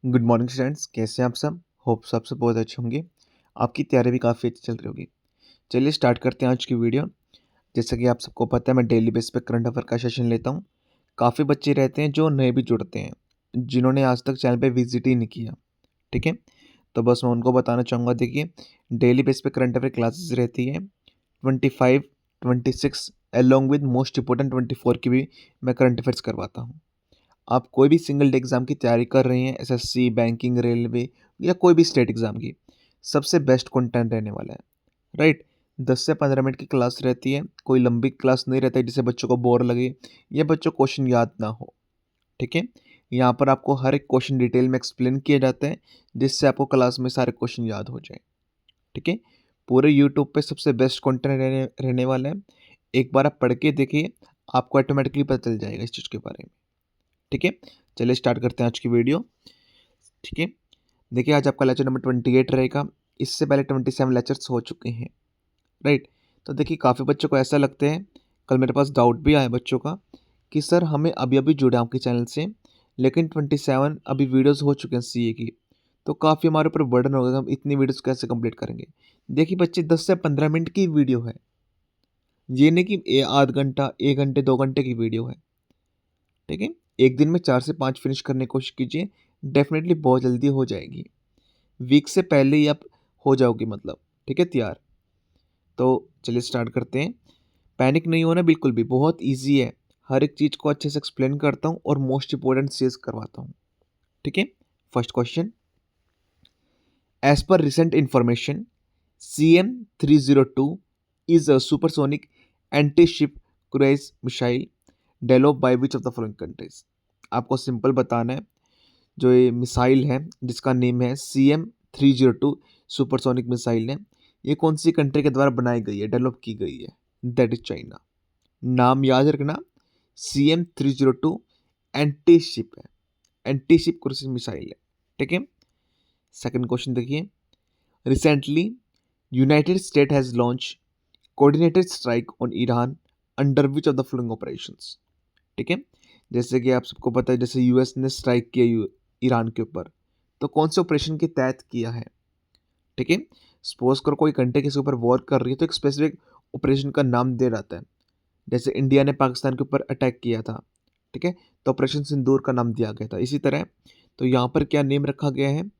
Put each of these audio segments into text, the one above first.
Good morning students, कैसे हैं आप सब। होप सब बहुत अच्छे होंगे। आपकी तैयारी भी काफ़ी अच्छी चल रही होगी। चलिए स्टार्ट करते हैं आज की वीडियो। जैसा कि आप सबको पता है, मैं डेली बेस पे करंट अफेयर का सेशन लेता हूँ। काफ़ी बच्चे रहते हैं जो नए भी जुड़ते हैं, जिन्होंने आज तक चैनल पे विजिट ही नहीं किया। ठीक है, तो बस मैं उनको बताना चाहूँगा। देखिए, डेली बेस पे करंट अफेयर क्लासेस रहती है 25, 26 अलॉन्ग विद मोस्ट इंपॉर्टेंट 24 की भी मैं करंट अफेयर्स करवाता हूँ। आप कोई भी सिंगल डे एग्ज़ाम की तैयारी कर रहे हैं, एसएससी, बैंकिंग, रेलवे या कोई भी स्टेट एग्ज़ाम की, सबसे बेस्ट कंटेंट रहने वाला है, राइट। 10 से 15 मिनट की क्लास रहती है, कोई लंबी क्लास नहीं रहता है जिससे बच्चों को बोर लगे या बच्चों को क्वेश्चन याद ना हो। ठीक है, यहाँ पर आपको हर एक क्वेश्चन डिटेल में एक्सप्लेन किया जाता है, जिससे आपको क्लास में सारे क्वेश्चन याद हो जाए। ठीक है, पूरे यूट्यूब पे सबसे बेस्ट कंटेंट रहने वाला है। एक बार आप पढ़ के देखिए, आपको ऑटोमेटिकली पता चल जाएगा इस चीज़ के बारे में। ठीक है, चलिए स्टार्ट करते हैं आज की वीडियो। ठीक है, देखिए आज आपका लेक्चर नंबर 28 रहेगा। इससे पहले 27 लेक्चर्स हो चुके हैं, राइट। तो देखिए, काफ़ी बच्चों को ऐसा लगता है, कल मेरे पास डाउट भी आया बच्चों का कि सर हमें अभी अभी जुड़े आपके चैनल से, लेकिन 27 अभी वीडियोस हो चुके हैं सीए की, तो काफ़ी हमारे ऊपर बर्डन होगा कि हम इतनी वीडियोस कैसे कंप्लीट करेंगे। देखिए बच्चे, 10 से 15 मिनट की वीडियो है, ये नहीं कि आध घंटा, 1 घंटे, 2 घंटे की वीडियो है। ठीक है, एक दिन में 4 से 5 फिनिश करने की कोशिश कीजिए, डेफिनेटली बहुत जल्दी हो जाएगी। वीक से पहले ही आप हो जाओगे, मतलब ठीक है तैयार। तो चलिए स्टार्ट करते हैं। पैनिक नहीं होना बिल्कुल भी, बहुत ईजी है। हर एक चीज़ को अच्छे से एक्सप्लेन करता हूँ और मोस्ट इंपॉर्टेंट चीज़ करवाता हूँ। ठीक है, first question, as per recent information CM-302 is a supersonic anti-ship cruise missile developed by which of the following countries। आपको सिंपल बताना है। जो ये मिसाइल है जिसका नेम है CM-302 सुपरसोनिक मिसाइल है, ये कौन सी कंट्री के द्वारा बनाई गई है, डेवलप की गई है? That is China. नाम याद रखना, CM-302 एंटी शिप है, एंटी शिप क्रूज मिसाइल है। ठीक है, सेकंड क्वेश्चन देखिए, recently United state has launch coordinated strike on Iran under which of the following operations. ठीक है, जैसे कि आप सबको पता है, जैसे यूएस ने स्ट्राइक किया ईरान के ऊपर, तो कौन से ऑपरेशन के तहत किया है? ठीक है, सपोज करो कोई कंट्री किसी ऊपर वॉर कर रही है, तो एक स्पेसिफिक ऑपरेशन का नाम दे जाता है। जैसे इंडिया ने पाकिस्तान के ऊपर अटैक किया था, ठीक है, तो ऑपरेशन सिंदूर का नाम दिया गया था। इसी तरह तो यहाँ पर क्या नेम रखा गया है?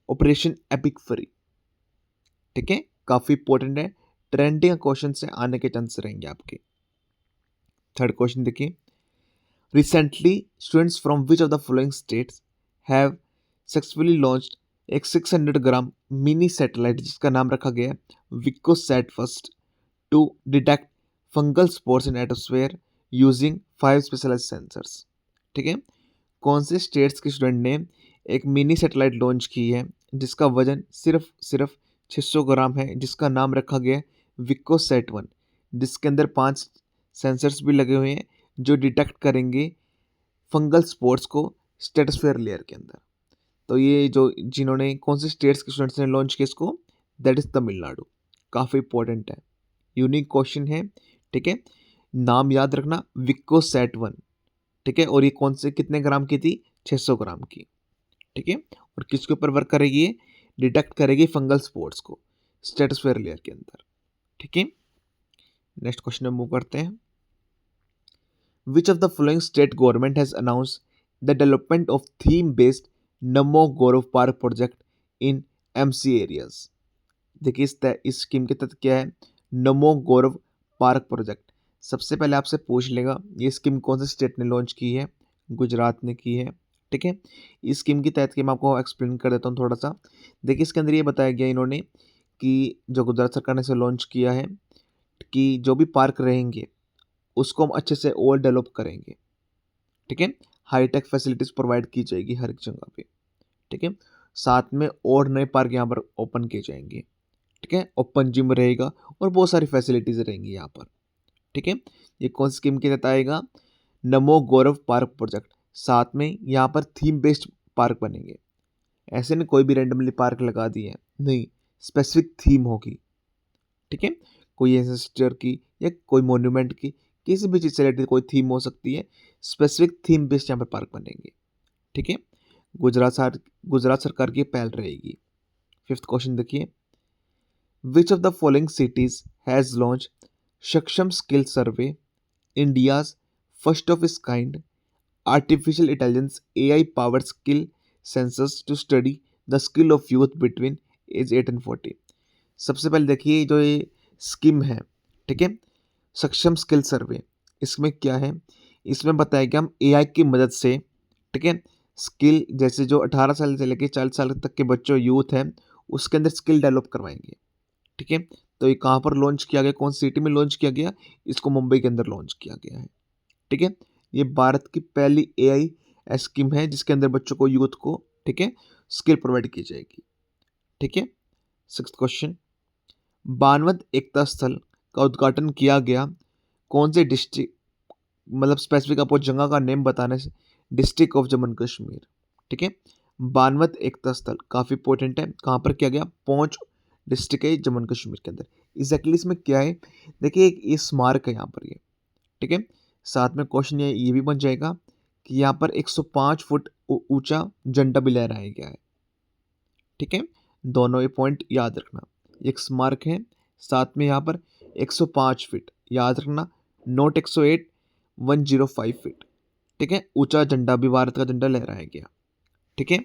Operation epic free. ठीक है, काफी इंपॉर्टेंट है, ट्रेंडिंग क्वेश्चन से आने के चांस रहेंगे आपके। थर्ड क्वेश्चन देखिए, recently students from which of the following states have successfully launched एक 600 ग्राम मिनी सैटेलाइट, जिसका नाम रखा गया है विकोसैट first, to detect fungal spores in atmosphere using 5 specialized sensors. ठीक है, कौन से स्टेट्स के स्टूडेंट ने एक मिनी सैटेलाइट लॉन्च की है जिसका वजन सिर्फ 600 ग्राम है, जिसका नाम रखा गया है विकोसैट 1, जिसके अंदर 5 सेंसर्स भी लगे हुए हैं जो डिटेक्ट करेंगे फंगल स्पोर्स को स्ट्रेटोस्फेयर लेयर के अंदर। तो ये जो जिन्होंने कौन से स्टेट्स के स्टूडेंट्स ने लॉन्च किया इसको, दैट इज तमिलनाडु। काफ़ी इंपॉर्टेंट है, यूनिक क्वेश्चन है। ठीक है, नाम याद रखना, विकोसैट 1। ठीक है, और ये कौन से कितने ग्राम की थी? 600 ग्राम की। ठीक है, और किसके ऊपर वर्क करेगी? ये डिटेक्ट करेगी फंगल स्पोर्स को स्ट्रेटोस्फेयर लेयर के अंदर। ठीक है, नेक्स्ट क्वेश्चन में मूव करते हैं। Which of the following state government has announced the development of theme-based Namo Gaurav Park project in MC areas? देखिए, इस स्कीम के तहत क्या है? नमो गौरव पार्क प्रोजेक्ट। सबसे पहले आपसे पूछ लेगा ये स्कीम कौन से स्टेट ने लॉन्च की है? गुजरात ने की है। ठीक है, इस स्कीम के तहत की मैं आपको एक्सप्लेन कर देता हूँ थोड़ा सा। देखिए, इसके अंदर ये बताया गया इन्होंने कि जो गुजरात सरकार ने इसे लॉन्च किया है कि जो भी पार्क रहेंगे उसको हम अच्छे से और डेवलप करेंगे। ठीक है, हाईटेक फैसिलिटीज प्रोवाइड की जाएगी हर एक जगह पे। ठीक है, साथ में और नए पार्क यहाँ पर ओपन किए जाएंगे। ठीक है, ओपन जिम रहेगा और बहुत सारी फैसिलिटीज रहेंगी यहाँ पर। ठीक है, ये कौन सी स्कीम के तहत आएगा? नमो गौरव पार्क प्रोजेक्ट। साथ में यहाँ पर थीम बेस्ड पार्क बनेंगे। ऐसे नहीं कोई भी रैंडमली पार्क लगा दिए, नहीं, स्पेसिफिक थीम होगी। ठीक है, कोई एंसेस्टर की या कोई मोन्यूमेंट की, किसी भी चीज़ से रिलेटेड कोई थीम हो सकती है, स्पेसिफिक थीम बेस्ड यहाँ पर पार्क बनेंगे। ठीक है, गुजरात सरकार की पहल रहेगी। फिफ्थ क्वेश्चन देखिए, which of the following cities has launch Saksham skill survey, India's first of its kind artificial intelligence AI powered skill census to study the skill of youth between age 8 and 40। सबसे पहले देखिए जो ये scheme है, ठीक है, सक्षम स्किल सर्वे, इसमें क्या है, इसमें बताया कि हम AI की मदद से, ठीक है, स्किल जैसे जो 18 साल से लेकर 40 साल तक के बच्चों यूथ हैं उसके अंदर स्किल डेवलप करवाएंगे। ठीक है, तो ये कहाँ पर लॉन्च किया गया, कौन सी सिटी में लॉन्च किया गया, इसको मुंबई के अंदर लॉन्च किया गया है। ठीक है, ये भारत की पहली AI स्कीम है जिसके अंदर बच्चों को, यूथ को, ठीक है, स्किल प्रोवाइड की जाएगी। ठीक है, सिक्स्थ क्वेश्चन, बानवद एकता स्थल का उद्घाटन किया गया कौन से डिस्ट्रिक्ट, मतलब स्पेसिफिक आपको जगह का नेम बताने से, डिस्ट्रिक्ट ऑफ जम्मू कश्मीर। ठीक है, बानवद एकता स्थल काफ़ी इंपॉर्टेंट है, कहाँ पर किया गया, पौंछ डिस्ट्रिक्ट है जम्मू कश्मीर के अंदर। एग्जैक्टली इसमें क्या है, देखिए एक ये स्मारक है यहाँ पर ये। ठीक है, साथ में क्वेश्चन ये भी बन जाएगा कि यहाँ पर 105 फुट ऊंचा झंडा भी लहराया गया है। ठीक है, दोनों ये पॉइंट याद रखना, एक स्मारक है, साथ में यहाँ पर 105 फीट, याद रखना, नोट 108, 105 फीट। ठीक है, ऊंचा झंडा भी भारत का झंडा लहराया गया। ठीक है,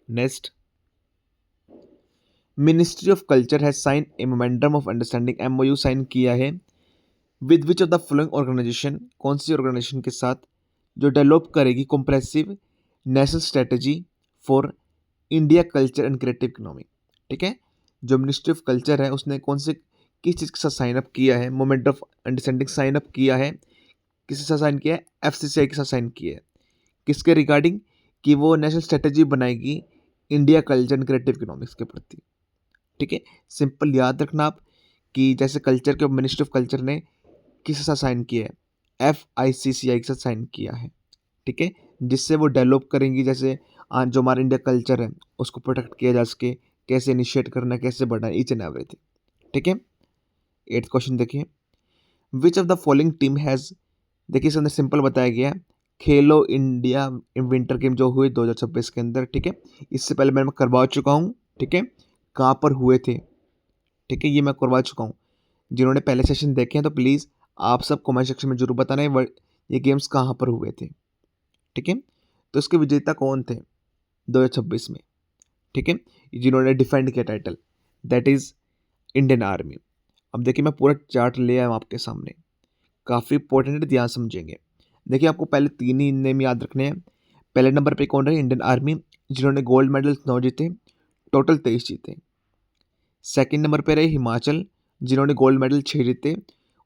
next, ministry of culture has sign a memorandum of understanding, MOU sign किया है with which of the following organisation, कौन सी ऑर्गेनाइजेशन के साथ, जो डेवलप करेगी comprehensive national strategy for India culture and creative economy. ठीक है, जो मिनिस्ट्री ऑफ कल्चर है उसने कौन से, किस चीज़ के साथ साइन अप किया है, moment of understanding sign up किया है, किसके साथ साइन किया है, FCCI के साथ साइन किया है, किसके रिगार्डिंग, कि वो नेशनल स्ट्रेटजी बनाएगी India culture and creative economics के प्रति। ठीक है, सिंपल याद रखना आप कि जैसे कल्चर के मिनिस्ट्री ऑफ कल्चर ने किसके साथ साइन किया है, FICCI के साथ साइन किया है। ठीक है, जिससे वो डेवलप करेंगी, जैसे आज जो हमारा इंडिया कल्चर है उसको प्रोटेक्ट किया जा सके, कैसे इनिशिएट करना है, कैसे बढ़ना है, ईच एंड एवरीथिंग। ठीक है, एट्थ क्वेश्चन देखिए, which of the following team has, देखिए इसके अंदर सिंपल बताया गया है, खेलो इंडिया विंटर गेम जो हुए 2026 के अंदर। ठीक है, इससे पहले मैं करवा चुका हूँ। ठीक है, कहाँ पर हुए थे, ठीक है, ये मैं करवा चुका हूँ। जिन्होंने पहले सेशन देखे हैं तो प्लीज़ आप सब कमेंट सेक्शन में जरूर बताना है ये गेम्स कहाँ पर हुए थे। ठीक है, तो इसके विजेता कौन थे 2026 में। ठीक है, जिन्होंने डिफेंड किया title, that is Indian army. अब देखिए मैं पूरा चार्ट ले आया हूँ आपके सामने, काफ़ी इंपॉर्टेंट है, ध्यान समझेंगे। देखिए आपको पहले 3 ही नेम याद रखने हैं। पहले नंबर पे कौन रहे, इंडियन आर्मी, जिन्होंने गोल्ड मेडल 9 जीते, टोटल 23 जीते। सेकंड नंबर पे रहे हिमाचल, जिन्होंने गोल्ड मेडल 6 जीते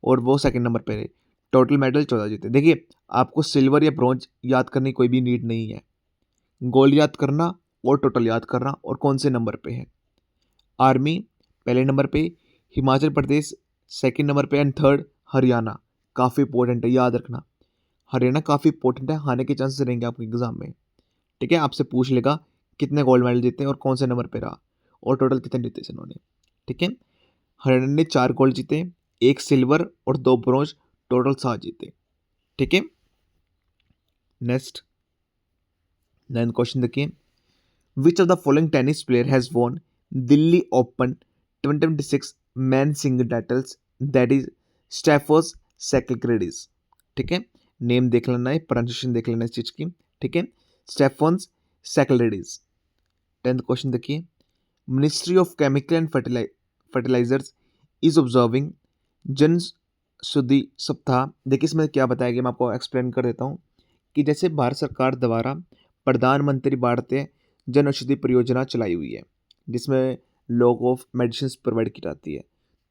और वो सेकंड नंबर पे रहे, टोटल मेडल 14 जीते। देखिए आपको सिल्वर या ब्रॉन्ज याद करने की कोई भी नीड नहीं है, गोल्ड याद करना और टोटल याद करना और कौन से नंबर पे है। आर्मी पहले नंबर पे, हिमाचल प्रदेश सेकंड नंबर पे एंड थर्ड हरियाणा। काफ़ी इंपॉर्टेंट है, याद रखना, हरियाणा काफ़ी इंपॉर्टेंट है, आने के चांसेस रहेंगे आपके एग्जाम में। ठीक है, आपसे पूछ लेगा कितने गोल्ड मेडल जीते और कौन से नंबर पे रहा और टोटल कितने जीते इन्होंने। ठीक है, हरियाणा ने 4 गोल्ड जीते, 1 सिल्वर और 2 ब्रॉन्ज, टोटल 7 जीते। ठीक है, नेक्स्ट 9 क्वेश्चन देखिए, which of the following tennis player has won Delhi open 2026 man single titles, that is Stefanos सेक्रेक्रेडिस। ठीक है, नेम देख लेना है, प्रोनाउंसिएशन देख लेना है इस चीज की। ठीक है, स्टेफोन्स सेक्रेक्रेडिस। 10th क्वेश्चन देखिए, ministry of chemical and fertilisers is observing Jan Shuddhi सप्ताह। देखिए इसमें क्या बताया गया, मैं आपको एक्सप्लेन कर देता हूँ कि जैसे भारत सरकार द्वारा प्रधानमंत्री भारतीय जन औषधि परियोजना चलाई हुई है, जिसमें लोगों को मेडिसिन प्रोवाइड की जाती है।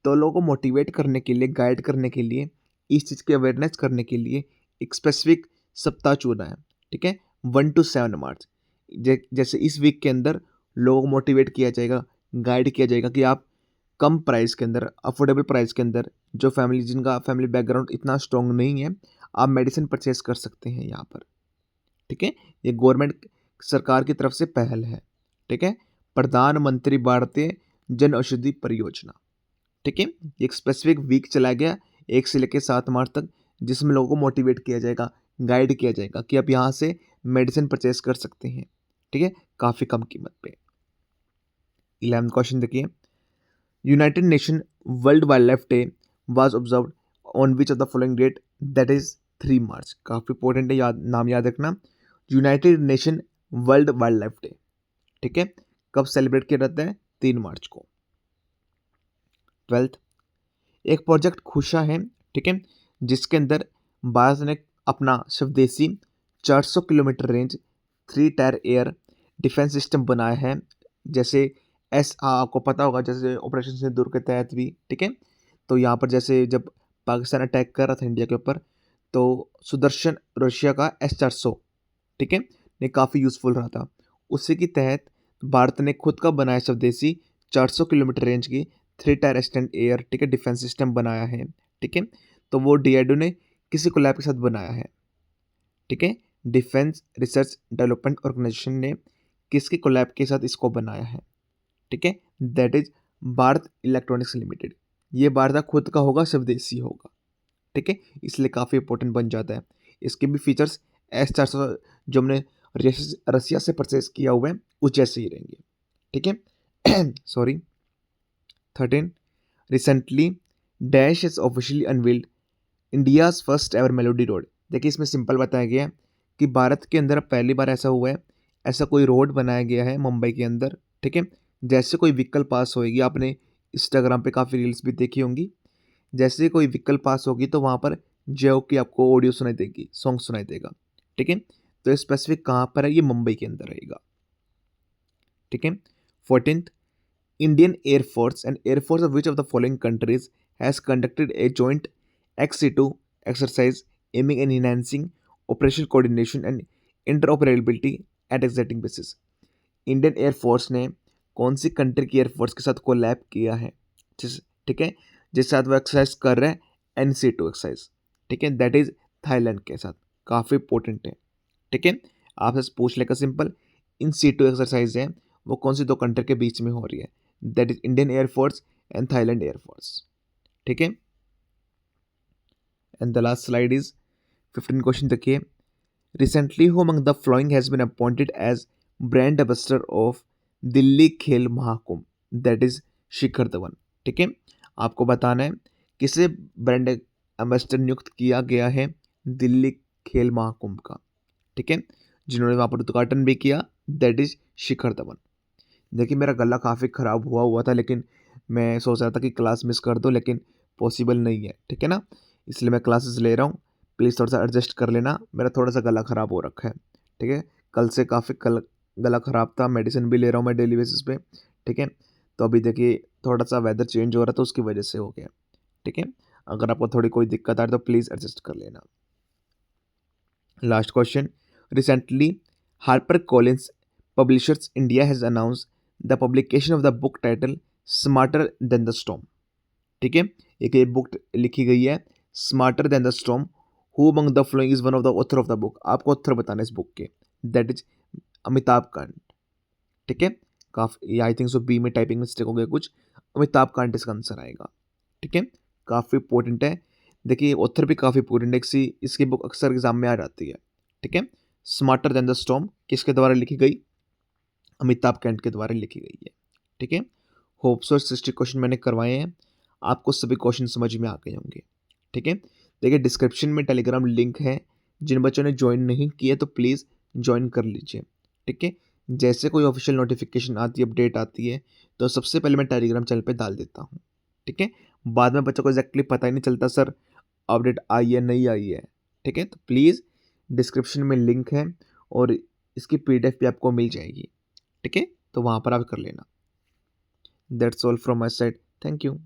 तो लोगों को मोटिवेट करने के लिए, गाइड करने के लिए, इस चीज़ की अवेयरनेस करने के लिए एक स्पेसिफिक सप्ताह चुना है। ठीक है, 1 to 7 मार्च। जैसे इस वीक के अंदर लोगों को मोटिवेट किया जाएगा, गाइड किया जाएगा कि आप कम प्राइस के अंदर, अफोर्डेबल प्राइस के अंदर, जो फैमिली, जिनका फैमिली बैकग्राउंड इतना स्ट्रॉन्ग नहीं है, आप मेडिसिन परचेस कर सकते हैं यहाँ पर। ठीक है, ये गवर्नमेंट सरकार की तरफ से पहल है। ठीक है, प्रधानमंत्री भारतीय जन औषधि परियोजना। ठीक है, एक स्पेसिफिक वीक चलाया गया 1 से लेकर 7 मार्च तक, जिसमें लोगों को मोटिवेट किया जाएगा, गाइड किया जाएगा कि आप यहाँ से मेडिसिन परचेस कर सकते हैं। ठीक है, काफ़ी कम कीमत पे। 11th क्वेश्चन देखिए, United Nation World Wildlife Day was observed on which of the following date, that is 3 March. काफ़ी इंपॉर्टेंट है, नाम याद रखना, United Nation World Wildlife Day, ठीक है, कब सेलिब्रेट किया जाता है? 3 मार्च को। 12th, एक प्रोजेक्ट खुशा है, ठीक है, जिसके अंदर भारत ने अपना स्वदेशी 400 kilometre range 3 tyre air defence system बनाया है। जैसे आपको पता होगा, जैसे ऑपरेशन सिंदूर के तहत भी, ठीक है, तो यहाँ पर जैसे जब पाकिस्तान अटैक कर रहा था इंडिया के ऊपर, तो सुदर्शन रशिया का S-400, ठीक है, ये काफ़ी यूज़फुल रहा था। उसी के तहत भारत ने खुद का बनाया स्वदेशी 400 किलोमीटर रेंज की 3 टायर स्टैंड एयर, ठीक है, डिफेंस सिस्टम बनाया है, ठीक है, तो वो DRDO ने किसी कोलैब के साथ बनाया है, ठीक है, डिफेंस रिसर्च डेवलपमेंट ऑर्गेनाइजेशन ने किसके कोलैब के साथ इसको बनाया है, ठीक है, that is Bharat electronics limited. ये भारत का खुद का होगा, स्वदेशी होगा, ठीक है, इसलिए काफ़ी इंपॉर्टेंट बन जाता है। इसके भी फीचर्स S-400 जो हमने रसिया से परचेज किया हुआ है उस जैसे ही रहेंगे, ठीक है। Sorry. 13, recently dash is officially unveiled India's first ever melody road. देखिए, इसमें सिंपल बताया गया है कि भारत के अंदर पहली बार ऐसा हुआ है, ऐसा कोई रोड बनाया गया है मुंबई के अंदर, ठीक है, जैसे कोई व्हीकल पास होएगी, आपने इंस्टाग्राम पे काफ़ी रील्स भी देखी होंगी, जैसे कोई व्हीकल पास होगी तो वहाँ पर जियो की आपको ऑडियो सुनाई देगी, सॉन्ग सुनाई देगा, ठीक है, तो ये स्पेसिफिक कहाँ पर है? ये मुंबई के अंदर रहेगा, ठीक है। 14th, Indian air force and air force of which of the following countries has conducted a joint XC2 exercise aiming at enhancing operational coordination and interoperability at exciting basis। Indian air force ने कौन सी कंट्री की एयरफोर्स के साथ collab किया है, ठीक है, जिसके साथ वो एक्सरसाइज कर रहा है NC2 एक्सरसाइज, ठीक है, दैट इज थाईलैंड के साथ। काफ़ी इंपॉर्टेंट है, ठीक है, आपसे पूछ लेगा सिंपल, NC2 एक्सरसाइज है वो कौन सी दो कंट्री के बीच में हो रही है, that is Indian air force and Thailand air force, ठीक है। And the last slide is 15 question देखिए, recently who among the following has been appointed as brand ambassador of Delhi खेल महाकुंभ, that is शिखर धवन, ठीक है, आपको बताना है किसे ब्रांड एम्बेसडर नियुक्त किया गया है दिल्ली खेल महाकुंभ का, ठीक है, जिन्होंने वहाँ पर उद्घाटन भी किया, दैट इज शिखर धवन। देखिए, मेरा गला काफ़ी ख़राब हुआ था, लेकिन मैं सोच रहा था कि क्लास मिस कर दो, लेकिन पॉसिबल नहीं है, ठीक है ना, इसलिए मैं क्लासेस ले रहा हूँ, प्लीज़ थोड़ा सा एडजस्ट कर लेना, मेरा थोड़ा सा गला ख़राब हो रखा है, ठीक है, कल से काफ़ी गला ख़राब था, मेडिसिन भी ले रहा हूँ मैं डेली बेसिस पे, ठीक है, तो अभी देखिए थोड़ा सा वेदर चेंज हो रहा था, उसकी वजह से हो गया, ठीक है, अगर आपको थोड़ी कोई दिक्कत आ रही तो प्लीज़ एडजस्ट कर लेना। Last question, recently Harper Collins publishers India has announce the publication of the book title smarter than the storm, ठीक है, एक ये बुक लिखी गई है smarter than the storm, who among the following is one of the author of the book, आपको author बताना है इस बुक के, दैट इज अमिताभ कांत, ठीक है, काफ़ी आई थिंक सो बी में टाइपिंग मिस्टेक हो गया कुछ, अमिताभ कांत इसका आंसर आएगा, ठीक है, काफ़ी इंपॉर्टेंट है। देखिए, ऑथर भी काफ़ी इंपॉर्टेंट है, इसकी बुक अक्सर एग्जाम में आ जाती है, ठीक है, स्मार्टर देन द स्टॉर्म किसके द्वारा लिखी गई? अमिताभ कांत के द्वारा लिखी गई है, ठीक है। होप सो 60 क्वेश्चन मैंने करवाए हैं, आपको सभी क्वेश्चन समझ में आ गए होंगे, ठीक है। देखिए, डिस्क्रिप्शन में टेलीग्राम लिंक है, जिन बच्चों ने ज्वाइन नहीं किया तो प्लीज़ ज्वाइन कर लीजिए, ठीक है, जैसे कोई ऑफिशियल नोटिफिकेशन आती है, अपडेट आती है, तो सबसे पहले मैं टेलीग्राम चैनल पे डाल देता हूँ, ठीक है, बाद में बच्चों को एग्जैक्टली पता ही नहीं चलता सर अपडेट आई है नहीं आई है, ठीक है, तो प्लीज़ डिस्क्रिप्शन में लिंक है और इसकी PDF भी आपको मिल जाएगी, ठीक है, तो वहाँ पर आप कर लेना। That's all from my side, thank you.